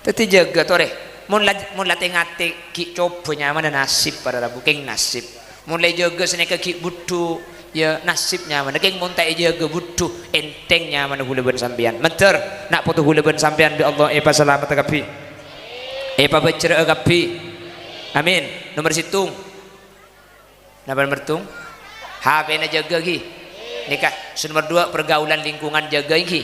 teti jaga tore mun latih ngate ki coba mana nasib pada rabu keng nasib mulai jaga sini ki butuh ya nasibnya mana keng mun tak jaga butuh entengnya mana gula ben sampean menter nak putuh gula ben sampean bi Allah epa selamat kapi epa becerah kapi amin nomor situng nomor mertung HP na jaga ki nikah nomor 2 pergaulan lingkungan jaga ki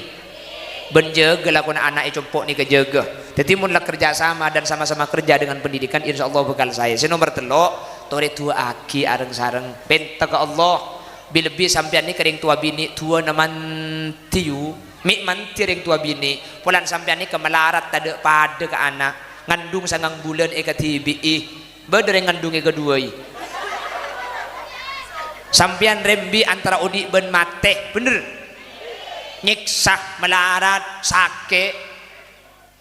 ben jaga lakon anak compok ni ke jaga jadi mun lah kerja sama dan sama-sama kerja dengan pendidikan insyaallah bakal saya nomor 3 tore tua aki areng sareng penta ke Allah lebih sampean ni kering tua bini tua naman tiu mik manti ring tua bini pulan sampean ni kemelarat tade pada ke anak ngandung sangang bulan ekatibi bedere ngandung kedua sampean rembi antara udi ben mate bener nyiksa melarat sake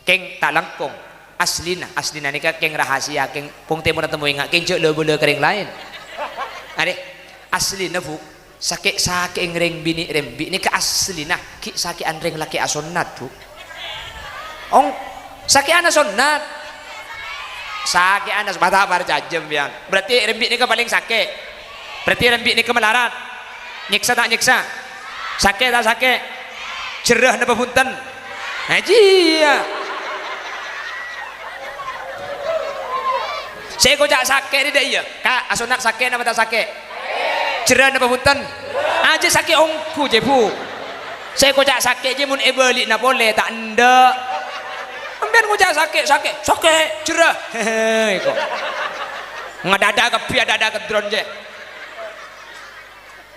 keng tak langkong aslina ni keng rahasia keng pung temu temu ingat keng cek le kering lain ade aslina bu sakit ngereng bini rembi ni ke aslina ki sakit anreng laki asonat bu ong sakit anak sonat sakit anak sebata bar jajem bian berarti rembi ni ke paling sakit berarti rembi ni ke melarat nyiksa tak nyiksa sakit tak sakit cerah napa punten haji ya saya kocak sakit ni dah iya kak asonat sakit apa tak sakit cerah napa punten aja sakit ongku je bu saya kocak sakit je mun balik na boleh tak ndak ambil kocak sakit cerah hehe kok ngadada ke pia dada ke drone je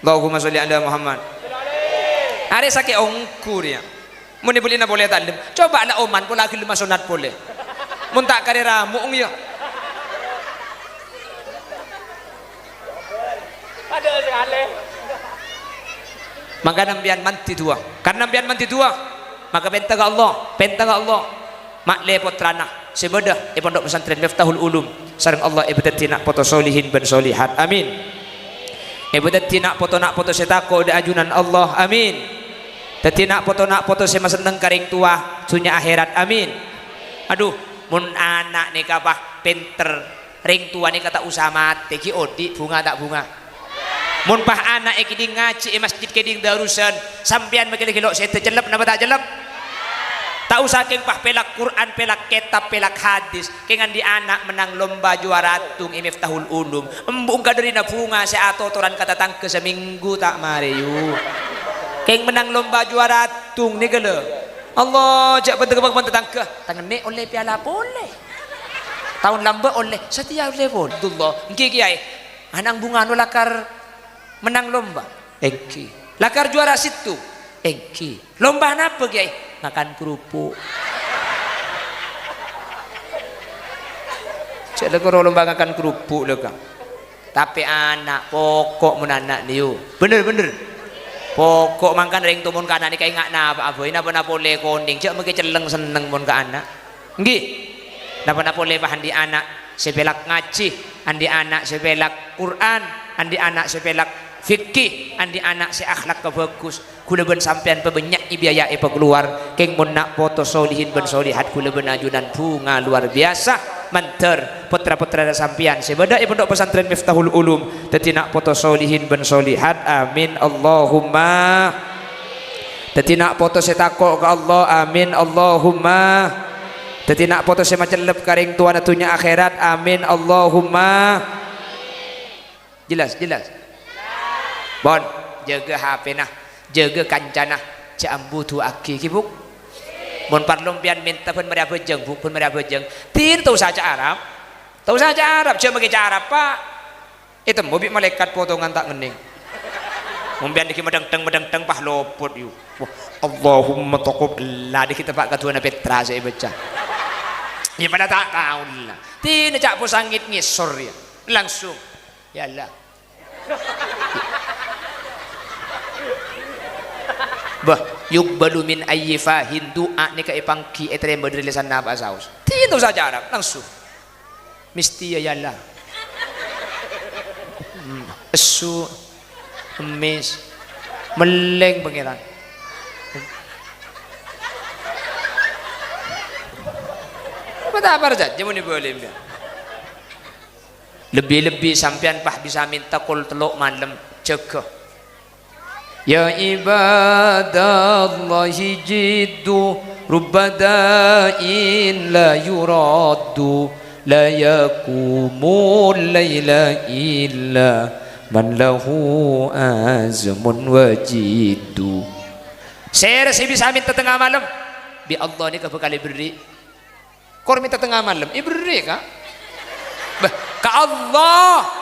Allahumma sholli ala Muhammad ada sakit ongku dia mun balik na boleh tak ndem coba lah oman pula lagi 5 sunat boleh mun tak kare ramuk ya ada sekali maka nampian manti tua karena nampian manti tua maka penta ke Allah mak le putrana sebedah pondok pesantren Miftahul Ulum sareng Allah ibadati nak foto solihin ben solihat amin ibadati nak foto setako da ajunan Allah amin dadi nak foto sema seneng karing tua sunya akhirat amin aduh mun anak ni kapah pinter ring tua ni kata usah mati ki odi bunga tak bunga mun pah anak iki ngaji masjid keding darusan sampean makile kilok saya terjelep napa tak jelep tak usah keng pah pelak Quran pelak kitab pelak hadis kengan di anak menang lomba juara tung Miftahul Ulum embung kaderina bunga saya atotoran kata tangke seminggu tak mari yu keng menang lomba juara tung ni gele Allah jak bentuk tangke tangan me oleh piala boleh tahun lambe oleh setiap level Allah engki kiai anang bunga nu lakar menang lomba engki lakar juara situ engki lomba apa kiai makan kerupuk cek lekor lomba makan kerupuk lekang tapi anak pokok mun anak niu bener pokok makan ring tumun ka anak ni kayak ngak napa aboy napa boleh konding cek mengke celeng seneng mun ka anak nggih napa boleh bahan di anak sepelak ngaji andi anak sepelak Quran andi anak sepelak fikih andi anak si akhlak bagus kula ben sampean pebenyak biaya keluar keng mun nak foto solihin ben solihat kula ben ajudan bunga luar biasa menter putra-putra sampean sebeda pondok pesantren Miftahul Ulum dadi nak foto solihin ben solihat amin Allahumma dadi nak foto setako ke Allah amin Allahumma dadi nak foto semacelep karing tuan atunya akhirat amin Allahumma jelas bon jaga HP nah jaga kancana jambu tu aki kibuk mun parlompian minta pun mereka bejeng pun mereka bejeng tin tu saja Arab tahu saja Arab cuma bagi cara Pak itu mobil malaikat potongan tak ngening membian dikit medeng-teng pah lopot yuk Allahumma taqub lah di kita Pak ketua Petra saya baca ya pada tak tahu lah tidak cak pusangit ngisor ya langsung ya Allah bah yuqbalu min ayyi fahin doa ni ka ipangki etre model lisan napa saus tidak saja Arab langsung mesti ya Allah esu emis meleng pangeran apa saja jamu ni boleh lebih-lebih sampean pah bisa minta kul teluk malam jaga ya ibadallahi jiddu rubbadain la yuraddu la yakumul layla illa man lahu azmun wajiddu saya bisa minta tengah malam bi Allah ni kebekali beri kor minta tengah malam beri kah bah ka Allah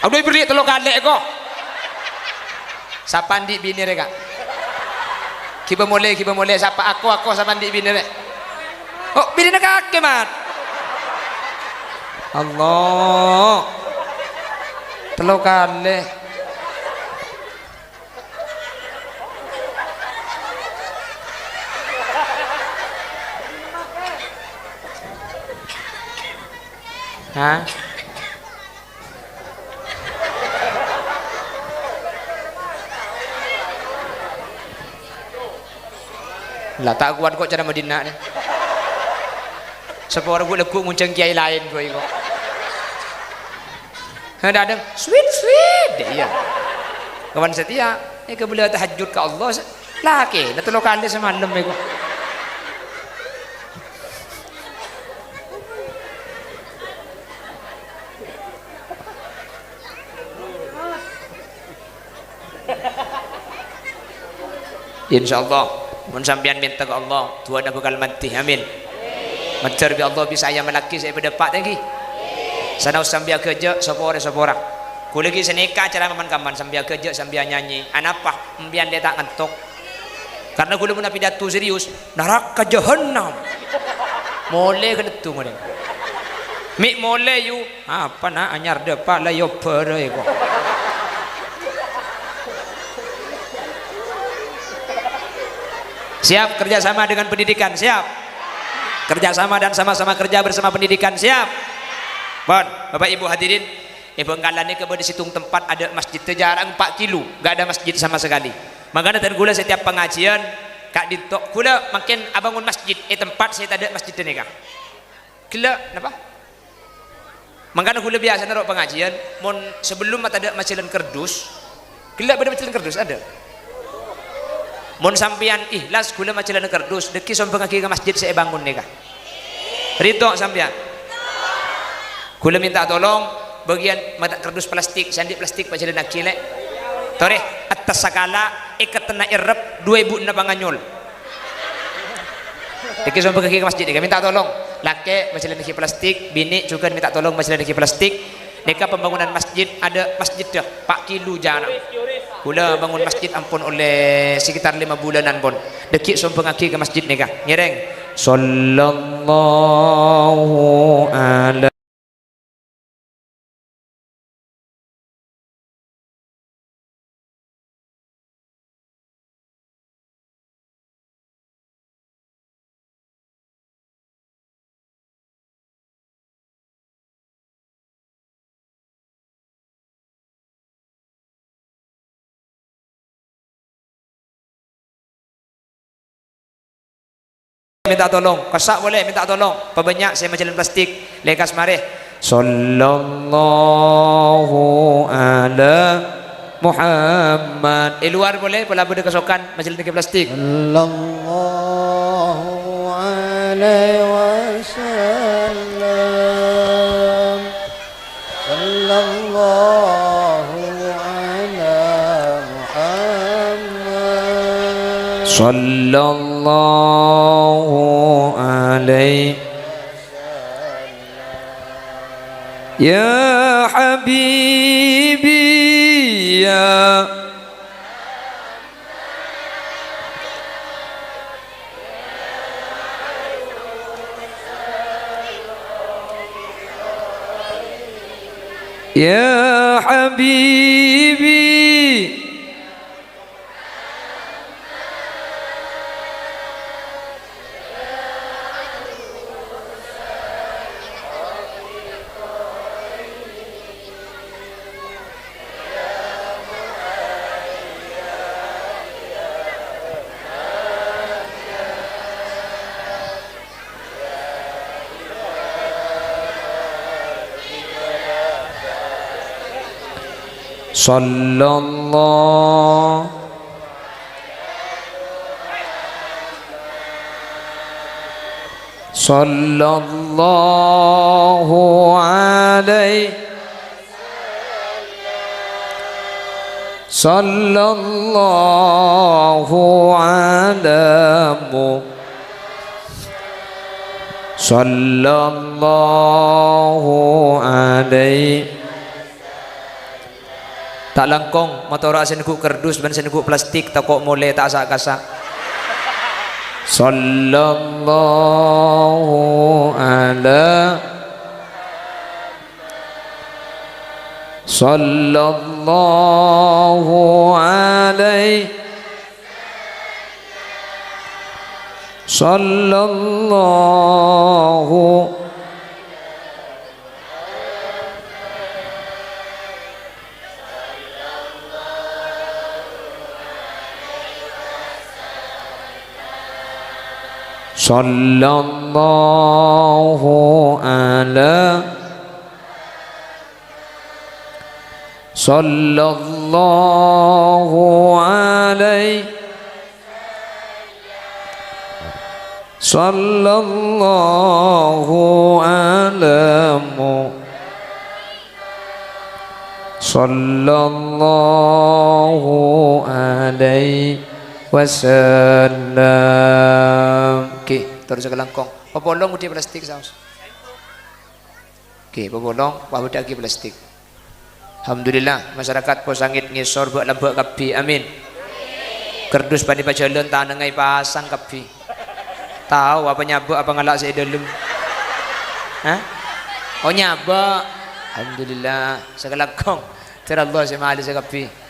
Aduh beri telur kalek kok. Sapandi bini reka. Kiba mulai siapa aku sapandi bini rek. Oh bini nak kake mat. Allah. Telur kalek. Hah? Lah tak kuat kok cara Madinah ni. Sepuluh orang lekuk nguncang kiai lain kau ikut. Ada ada sweet dia. Kawan setia, kebela tahajud ke Allah. Laki, dah tolong kali semalam ikut. InsyaAllah mun sampean minta ke Allah Tuhan aku bakal mati amin macar bi Allah bisa ayam lelaki saya berdepak lagi sana sambil kerja sepora ku lagi senika cara maman-kaman sambil kerja sambil nyanyi anapa mbian dia tak ngantuk karena ku mun pidato serius neraka jahannam mole ke detu ngene mi mole yu apa nak anyar depak la yo pere kok siap kerjasama dengan pendidikan siap kerjasama dan sama-sama kerja bersama pendidikan siap bon Bapak Ibu hadirin Bengkalan ni kepada situng tempat ada masjid terjarang 4 kilo gak ada masjid sama sekali makanya dan gula setiap pengajian kak ditok gula makin abangun masjid tempat saya tak ada masjid ni kak gila kenapa makanya gula biasa naruh pengajian mon sebelum ada macilan kerdus gila pada macilan kerdus ada mun sampean ikhlas gula macilan kardus deki sampai kaki ke masjid saya bangun nih kah rito sampean gula minta tolong bagian mata kardus plastik sandi plastik macilan akile tore atas sakala ikatna irep 2000 na banganyol deki sampai kaki ke masjid nih minta tolong laki macilan kaki plastik bini juga minta tolong macilan kaki plastik neka pembangunan masjid ada masjid dah 4 kilo jarang gula bangun masjid ampun oleh sekitar 5 bulanan pun dekik sumpah ngaki ke masjid ni kah nyereng sallallahu ala minta tolong kasak boleh minta tolong perbanyak saya macilan plastik lekas mari sallallahu ala Muhammad luar boleh pula bude kesokan macilan plastik sallallahu alaihi wasallam sallallahu ala sallallahu alaihi ya habibi ya ya habibi sallallahu sallallahu alaihi sallallahu alamu sallallahu alaihi tak langkong motor asin ku kerdus ban sen ku plastik tak kok mole tak asak-asak sallallahu ala sallallahu alaihi sallallahu sallallahu ala sallallahu alaihi sallallahu alamu sallallahu alaihi wasallam. Okey, terus ke langkong. Popolong udah plastik saus. Okey, popolong wah udah lagi plastik. Alhamdulillah masyarakat posangit ngisor buat lembek kapi. Amin. Kerdus pani pajalan tanah ngai pasang kapi. Tahu apa nyabak apa ngalak saya dalam. Hah? Oh nyabak. Alhamdulillah sekelangkong. Terallah saya mahal saya kapi.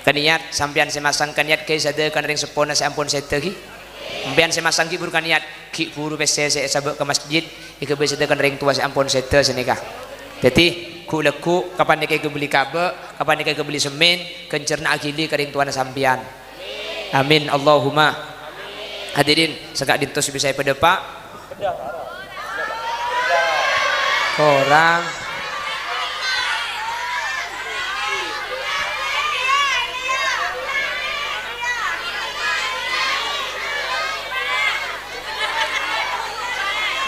Kaniat sampian semasang kaniat ke sada kan ring sepona saya ampun saya tegi sampian semasang ki buru kaniat ki buru pese saya sabak ke masjid ike be sada kan ring tua saya ampun saya teh senikah jadi ku leku kapan ike beli kabe kapan ike beli semen kencerna agili ke ring tuana sampian amin Allahumma hadirin segak dintos bisa pada pak orang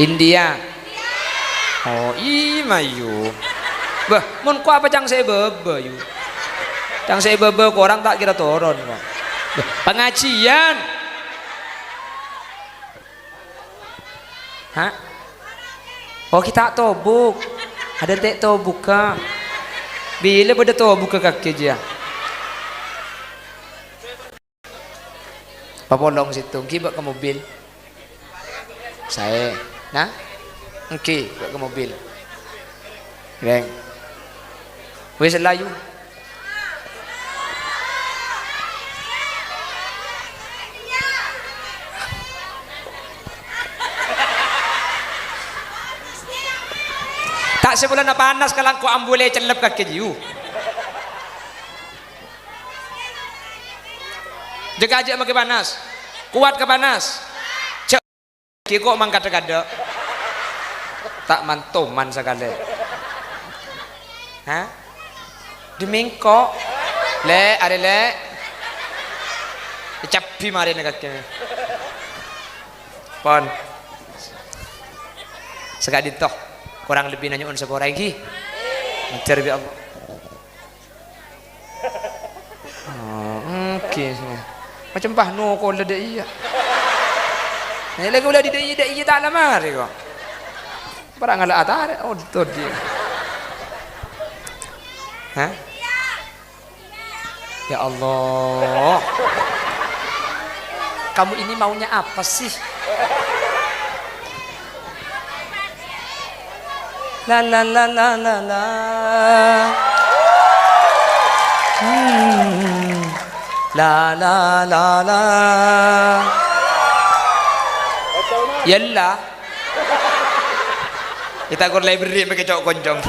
India. Oh, mayu. Bah, mun ku apa cang saya bebe yu. Cang saya bebe orang tak kira turun kok. Pengajian. Hah? Oh, kita tobuk. Ada tek tobuk ka. Bila pada tobuk ke kaki dia. Papolong situ, kibak ke mobil. Saya nah okey buat ke mobil reng wes layu tak sebulan panas kalau kau ambule celep kaki jiu jaga aja makin panas kuat ke panas kok mang kada-kada tak mantuman sekali hah dimengkok le are le capi mari nak kene pon sekali toh kurang lebih nanya sepora lagi mencari bi Allah okey macam pahno ko le de iya nah lagi ulah di de iya tak lama re ko para ngala atare oh to dia ha ya Allah kamu ini maunya apa sih la la la la la la la la la la yalla kita kur library pakai cok konjong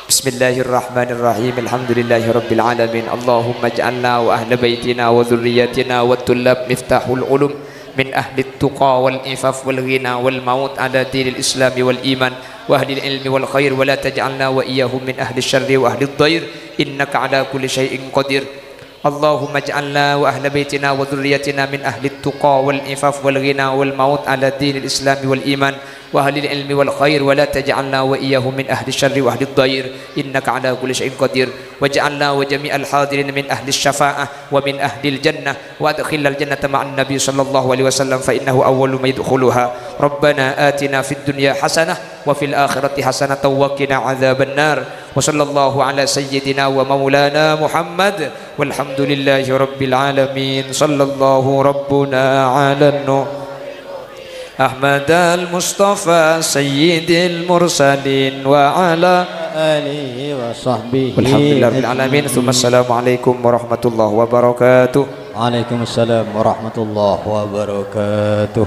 Bismillahirrahmanirrahim Alhamdulillahirabbil alamin Allahumma ij'alna wa ahla baitina wa dhurriyyatina wa tullab miftahul ulum min ahli tuqa wal ifaf wal ghina wal maut ala dinil islami wal iman wa ahli ilmi wal khair wa la taj'alna wa iyyahum min ahli syarri wa ahli dhair innaka ala kulli syai'in qadir Allahumma ij'alna wa ahla baitina wa dhurriyyatina min ahli tuqa wal ifaf wal ghina wal maut ala dinil islami wal iman wa ahli ilmi wal khair wa la taj'alna wa iyyahum min ahli syarri wa ahli dhair innaka ala kulli syai'in qadir waj'alna wa jami'al hadirin min ahli syafa'ah wa min ahli jannah wa adkhilna jannata ma'an nabiy sallallahu alaihi wasallam fa innahu awwalu ma yadkhuluha rabbana atina fid dunya hasanah wa fil akhirati hasanah wa qina adzaban nar wa sallallahu ala sayyidina wa maulana Muhammad walhamdulillahi rabbil alamin sallallahu rabbuna ala nuh Ahmad al-Mustafa Sayyidil Mursalin wa ala alihi wa sahbihi walhamdulillahil alamin thumma assalamualaikum warahmatullahi wabarakatuh Waalaikumsalam warahmatullahi wabarakatuh.